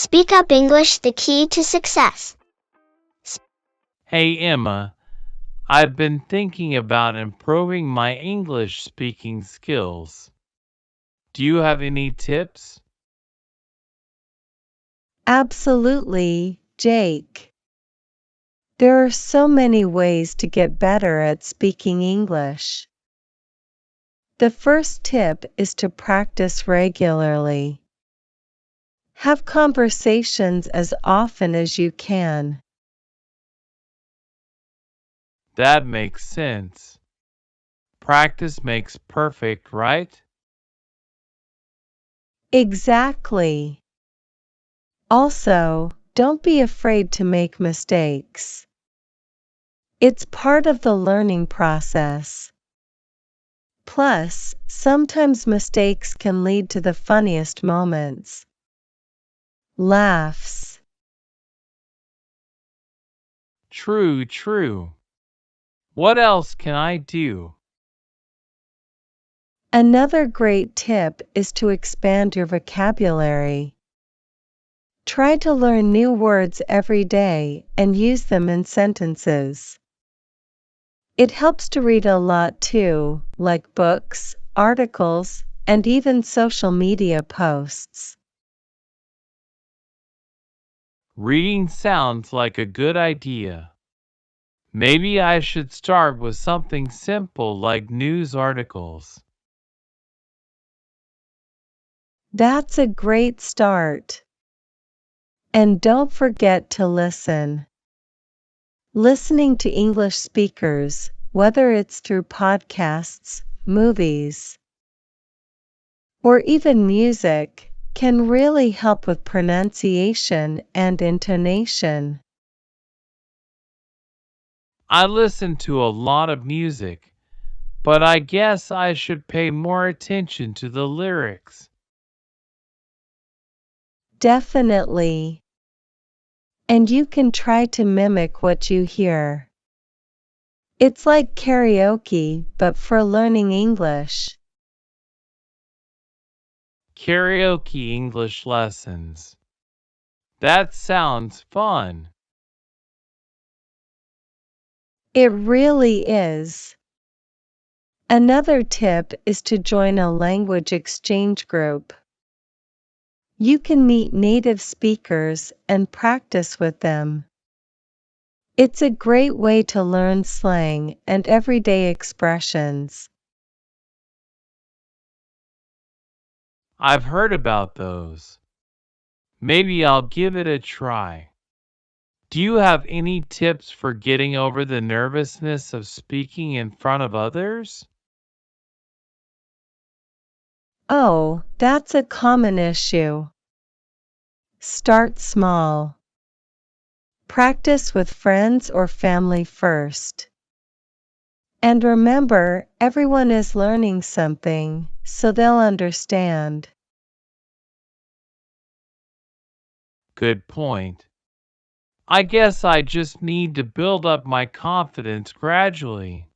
Speak Up English, the key to success. Hey Emma, I've been thinking about improving my English speaking skills. Do you have any tips? Absolutely, Jake. There are so many ways to get better at speaking English. The first tip is to practice regularly. Have conversations as often as you can. That makes sense. Practice makes perfect, right? Exactly. Also, don't be afraid to make mistakes. It's part of the learning process. Plus, sometimes mistakes can lead to the funniest moments. Laughs. True. What else can I do? Another great tip is to expand your vocabulary. Try to learn new words every day and use them in sentences. It helps to read a lot too, like books, articles, and even social media posts. Reading sounds like a good idea. Maybe I should start with something simple like news articles. That's a great start. And don't forget to listen. Listening to English speakers, whether it's through podcasts, movies, or even music, can really help with pronunciation and intonation. I listen to a lot of music, but I guess I should pay more attention to the lyrics. Definitely. And you can try to mimic what you hear. It's like karaoke, but for learning English. Karaoke English lessons. That sounds fun. It really is. Another tip is to join a language exchange group. You can meet native speakers and practice with them. It's a great way to learn slang and everyday expressions. I've heard about those. Maybe I'll give it a try. Do you have any tips for getting over the nervousness of speaking in front of others? Oh, that's a common issue. Start small. Practice with friends or family first. And remember, everyone is learning something, so they'll understand. Good point. I guess I just need to build up my confidence gradually.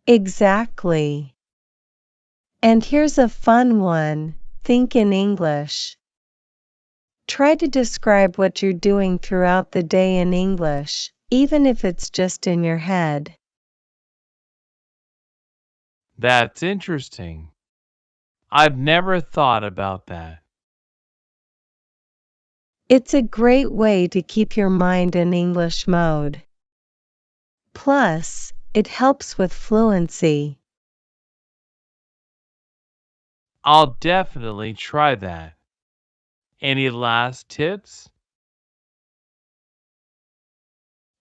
Exactly. And here's a fun one. Think in English. Try to describe what you're doing throughout the day in English, even if it's just in your head. That's interesting. I've never thought about that. It's a great way to keep your mind in English mode. Plus, it helps with fluency. I'll definitely try that. Any last tips?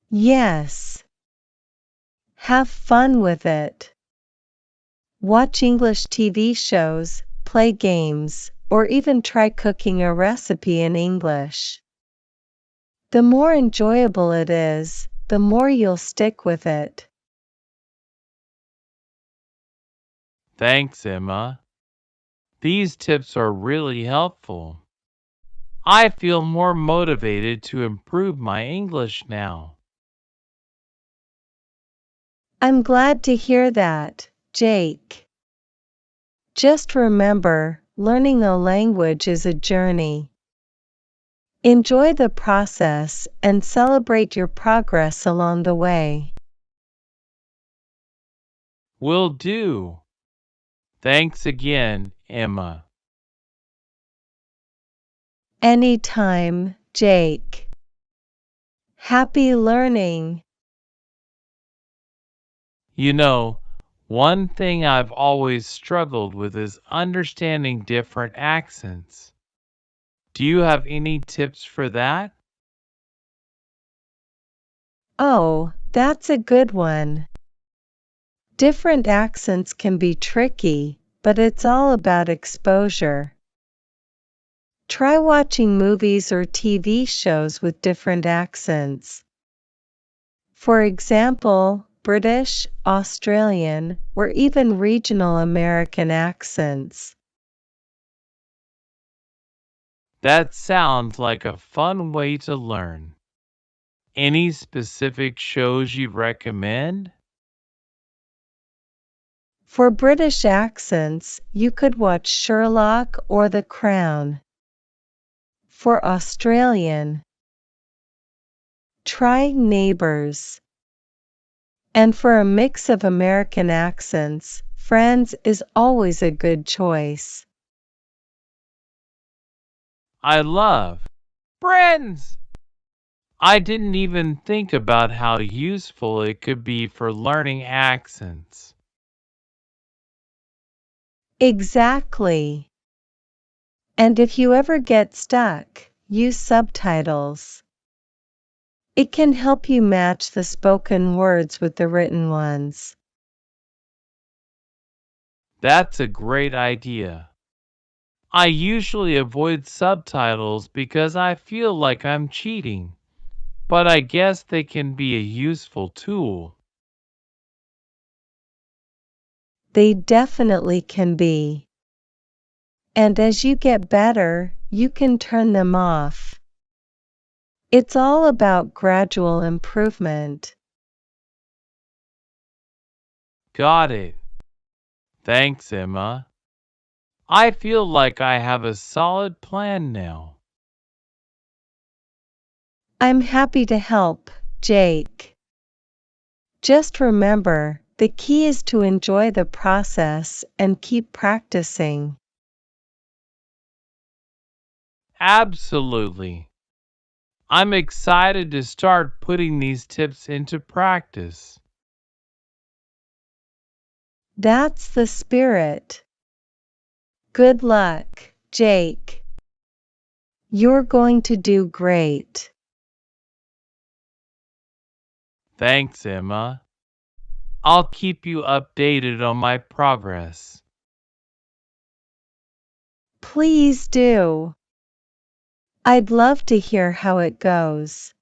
Yes. Have fun with it. Watch English TV shows, play games, or even try cooking a recipe in English. The more enjoyable it is, the more you'll stick with it. Thanks, Emma. These tips are really helpful. I feel more motivated to improve my English now. I'm glad to hear that, Jake. Just remember, learning a language is a journey. Enjoy the process and celebrate your progress along the way. Will do. Thanks again, Emma. Anytime, Jake. Happy learning. You know, one thing I've always struggled with is understanding different accents. Do you have any tips for that? Oh, that's a good one. Different accents can be tricky, but it's all about exposure. Try watching movies or TV shows with different accents. For example, British, Australian, or even regional American accents. That sounds like a fun way to learn. Any specific shows you recommend? For British accents, you could watch Sherlock or The Crown. For Australian, try Neighbours. And for a mix of American accents, Friends is always a good choice. I love Friends! I didn't even think about how useful it could be for learning accents. Exactly. And if you ever get stuck, use subtitles. It can help you match the spoken words with the written ones. That's a great idea. I usually avoid subtitles because I feel like I'm cheating, but I guess they can be a useful tool. They definitely can be. And as you get better, you can turn them off. It's all about gradual improvement. Got it. Thanks, Emma. I feel like I have a solid plan now. I'm happy to help, Jake. Just remember, the key is to enjoy the process and keep practicing. Absolutely. I'm excited to start putting these tips into practice. That's the spirit. Good luck, Jake. You're going to do great. Thanks, Emma. I'll keep you updated on my progress. Please do. I'd love to hear how it goes.